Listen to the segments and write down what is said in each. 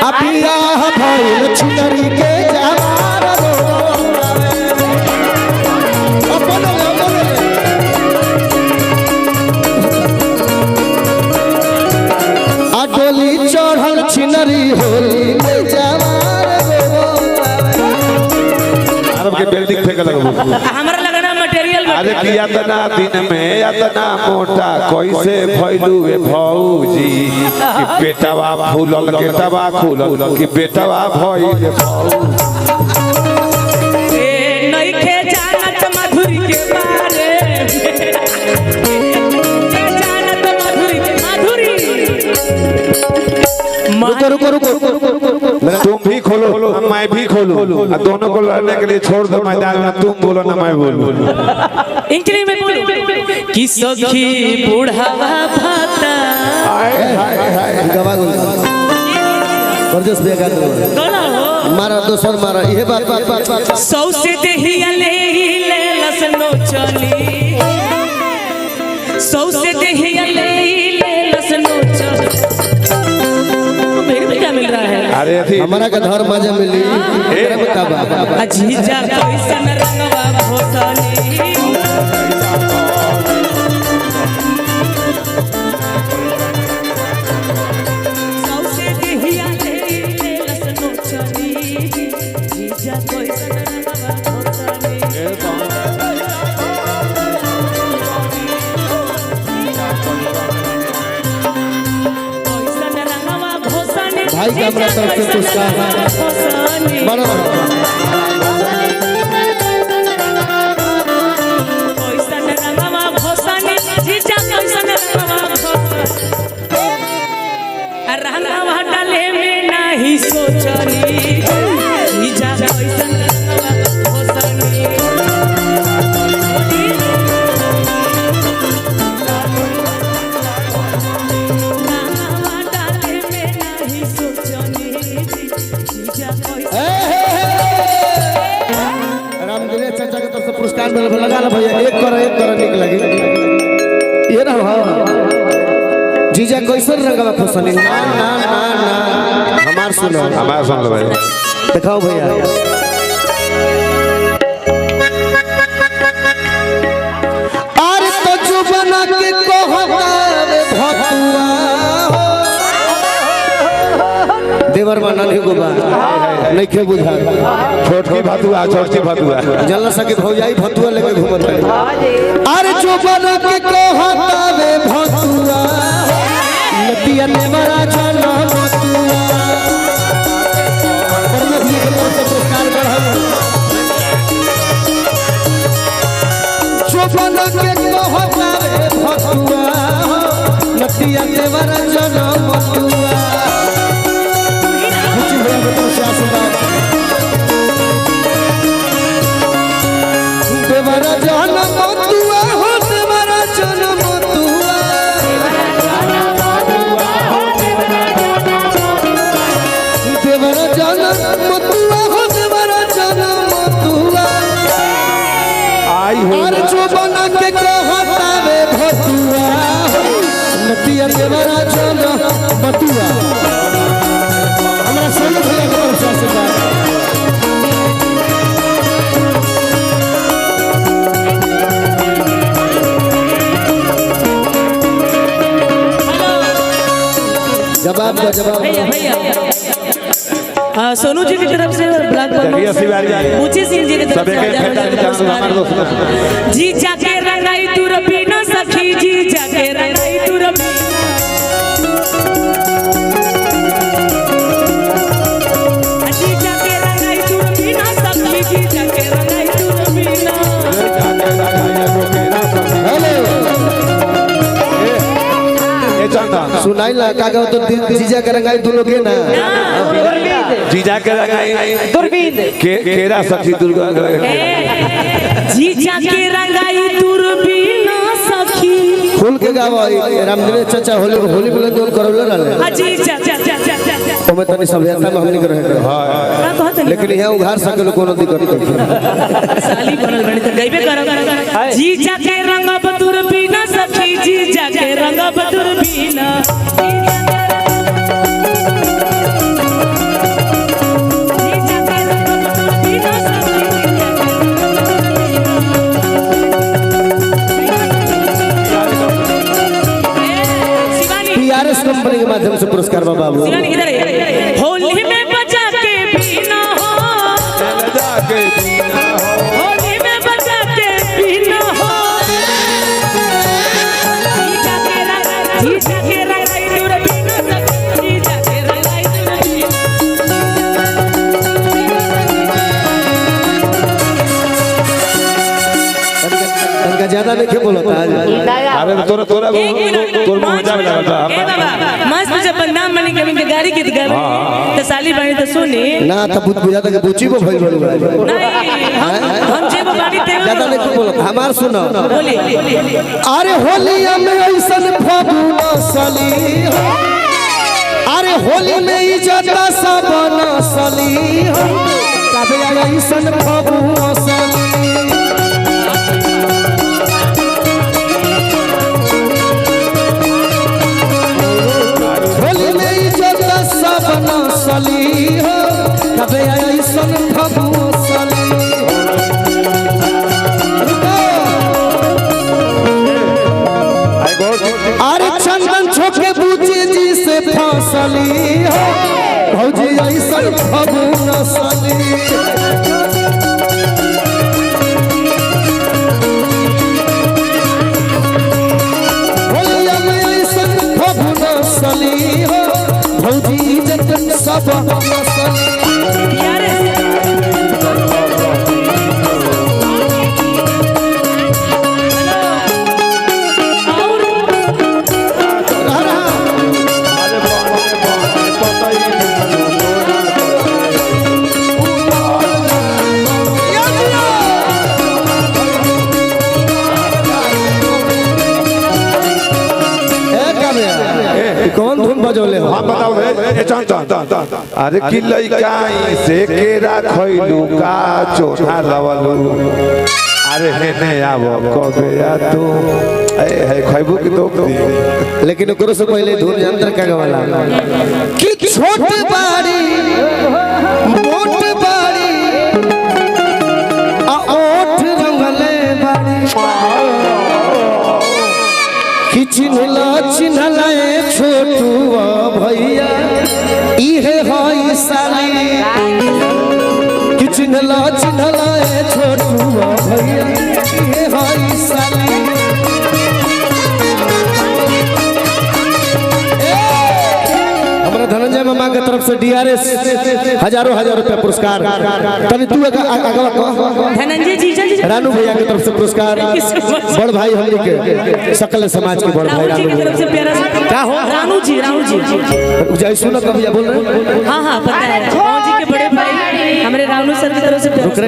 अबिया भइल छिनरी के जवार डोली चढ़ल छिनरी होली में जवार के बिल्डिंग फेंक लगबो हमरा लगना मटेरियल अरे किया तना दिन में इतना मोटा कैसे भइलू ए भौजी कि बेटवा फूलल के तवा खुलल कि बेटवा भइल भौजी ए नइखे जानत मधुरी के बारे जानत मधुरी के माधुरी रुको तुम भी खोलो मैं भी खोलूं दोनों को लड़ने के लिए छोड़ दो मैदान में तुम बोलो ना मैं बोलूं इंग्लिश में बोलो कि सखी बूढ़ावा भाता परदेश बेगा मारा दोसर मारा ये बात सौ से देहिया ले लसनो चली सौ से देहिया ले लसनो चली क्या मिल रहा है अरे हमारा का धर्म मजा मिली अजीजा कैसन रंगवा भोसली सौसे देहिया ले लसनो चली जीजा कैसन रंगवा भोसली भाई का हमरा तरफ से पुरस्कार बराबर कैसन रंगवा भोसनी जीजा कैसन रंगवा भोसनी रंगवा डाले में नहीं सोचनी जीजा कैसन रंगवा भोसनी चाचा के तरफ से पुरस्कार लगा ला भैया एक कर निक लगे ये ना जीजा कैसन रंगवा फसली ना हमार सुन लो भाई दिखाओ भैया अरे तो जुबना के कहता भतुआ देवर बना नहीं गोबा नहीं खे बुझा छोटकी भतुआ छोटकी भतुआ जल्ला सके भौजाई भतुआ लेके घूमत है अरे चोपन के कहता वे भतुआ लतिया ने मरा जाना भतुआ परम भी के तरफ से पुरस्कार बढ़ा चोपन के कहता वे भतुआ लतिया ने मरा जाना भतुआ देवरा जाना मतुआ हो देवरा जाना मतुआ देवरा जाना मतुआ हो देवरा जाना मतुआ आई हो और जो बना के कहता वे भतुआ नतिया देवरा जाना मतुआ हमरा सोनू भैया के तरफ से आशीर्वाद जवाब भैया सोनू जी की तरफ से ब्लैक ऊंचे सिंह जी की तरफ से जी जाके रंगाई तुरपी न सखी जी जाके रंगाई तुरपी जी जाके रंगाई तुरपी न सखी जी जाके रंगाई तुरपी न सुनाई ला कागा तो जीजा के रंगाई दोनों के ना जीजा के रंगाई दूरबीन केरा सखी दुर्गा जीजा के रंगाई दूरबीन सखी फूल के गावा रामदेव चाचा होली बोले दोन करौले रहले जी चाचा ओमे तनी सभ्यता में हमनी के रहे हां लेकिन यहां उघार सके कोनो दिक्कत नहीं साली बनल बड़ी त गइबे करब जीजा के रंग दूरबीन सखी जीजा के रंग दूरबीन पुरस्कार बा बाबू। सिंगानी किधर है? होली में बजा के पीना हो, जाके जीना हो, होली में बजा के पीना हो, जी जाके रंगाई दूर पीना सक, जी जाके रंगाई दूर पीना। इनका ज्यादा नहीं बोलता आज। अरे तोरा तोरा एक मिनट, तोर मजा में लगा ए बाबा मस्त जब बदनाम बनी के इनके गाड़ी गीत गावे तो साली बनी तो सुनी ना तब बुझाता कि बुची को भइल बड़ू नहीं हम जेब बाड़ी ते ज्यादा नहीं बोलता। हमार सुनो, बोली अरे होलिया में ऐसन फगुन सली, अरे होली में इज्जत सब नसली, कबे ऐसन फगुन सली। होली में इज्जत सब नसली हो, कबे ऐसन फगुन सली। अरे चंदन छोके बूची जी से फसली हो, भौजी ऐसन फगुन सली। होलिया में ऐसन फगुन सली हो, भौजी इज्जत सब नसली। यार कौन धुन बजौले हो? हम बताओ ए चाचा अरे कि लइकाई से केरा खइलू का चोखा लवलू अरे हेने आवो कबे आ तू ए है खइबू कि तो लेकिन ओकरो से पहले धुन यंत्र का गवाला कि छोट बाड़ी मोट बाड़ी आ ओठ रंगले बाड़ी, कि चिन्हला छोटू भैया इहे हई साली, कि चिन्हला छोटू भैया इहे हई साली। हमारा धनंजय मामा के तरफ से डीआरएस हजारों रुपया पुरस्कार। तभी तू धनंजय जी रानू भैया की तरफ से पुरस्कार। बड़ भाई हमनी के सकल समाज के बड़ भाई रानू जी की तरफ से प्यारा सा क्या हो? रानू जी जय सुनो कभी बोल रहे हाँ हाँ पता है रानू जी के बड़े भाई हमारे रानू सर की तरफ से प्यारा सा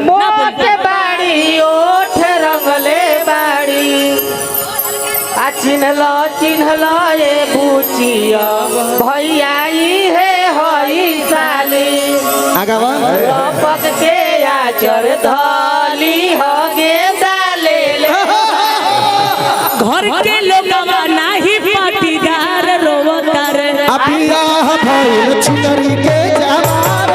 मोटे बाड़ी ओठ रंगले बाड़ी आ चिन्हलो ये बुचिया भैया है हई साली आगावा लपक के आचर धली हगे डाले घर के लोगवा नाही पाटीदार रोवतार अपिया भइल छिनरी के जवार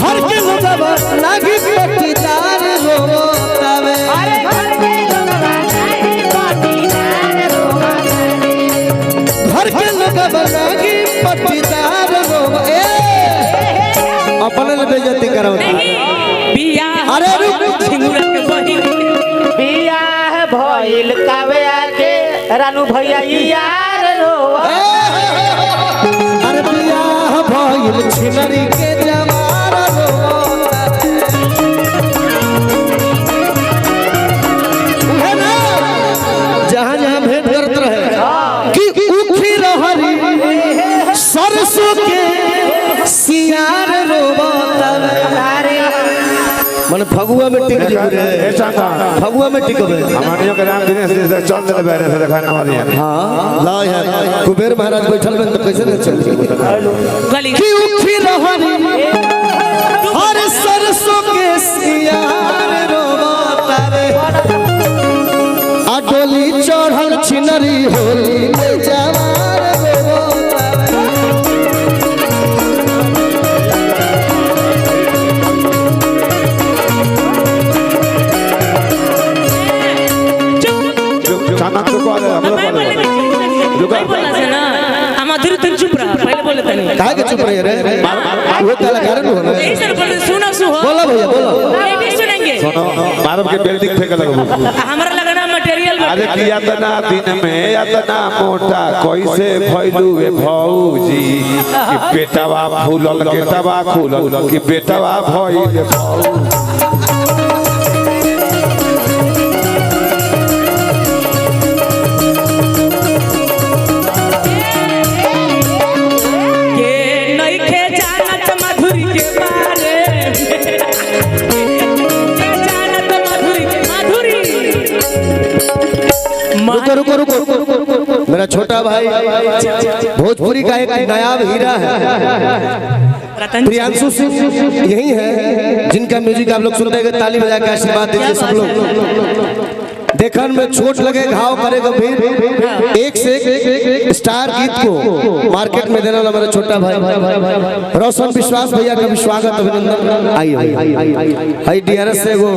घर के लोगवा नागी पटीदार रोवतावे। अरे घर के लोगवा नाही पाटीदार रोवतावे घर के लोगवा नागी पटीदार रोवे अपने ले बेइज्जती कराओ। बियाह अरे रुक झिंगुरा के बहिन बियाह भइल कावे आके रानू भैया यार रोवा अरे बियाह भइल छिनरी के जवार जहाँ जहाँ भेंट करते रहे कि उखी रहरी सरसों के सियार रोबतावे। मन फगुआ में टिक ए चाचा फगुआ में टिकबे। हमारे के राम दिनेश जी से चल दे बेरे से दिखाने वाली है हाँ ला है कुबेर महाराज बैठल में तो कैसे न चलती गली कि उखी रहरी हर सरसों के सियार रोबतावे। आ डोली चढ़ल छिनरी होली में जवार रोबतावे। काहे के चुप रहे रे वो कलाकार न हो यही सर बोल सुनो सुहो बोलो भैया बोलो ये भी सुनेंगे सुनो मारब के बिल्डिंग फेंके लगबू हमारा लगना मटेरियल अरे किया तना दिन में यातना मोटा कैसे भइलू वे भौजी कि बेटवा फूलल गेटवा खुलल कि बेटवा भइल भौजी के नइखे जानत मधुरी के बारे के जानत मधुरी रुको रुको रुको मेरा छोटा भाई भोजपुरी का एक नायाब हीरा है रतन प्रियांशु सिंह यही है जिनका म्यूजिक आप लोग सुनते हैं ताली बजा के आशीर्वाद दीजिए सब लोग देखन में छोट लगे घाव करे गंभीर एक से एक स्टार गीत को मार्केट में देने वाला मेरा छोटा भाई रोशन विश्वास भैया का भी स्वागत अभिनंदन आइए हाई डीआरएस से वो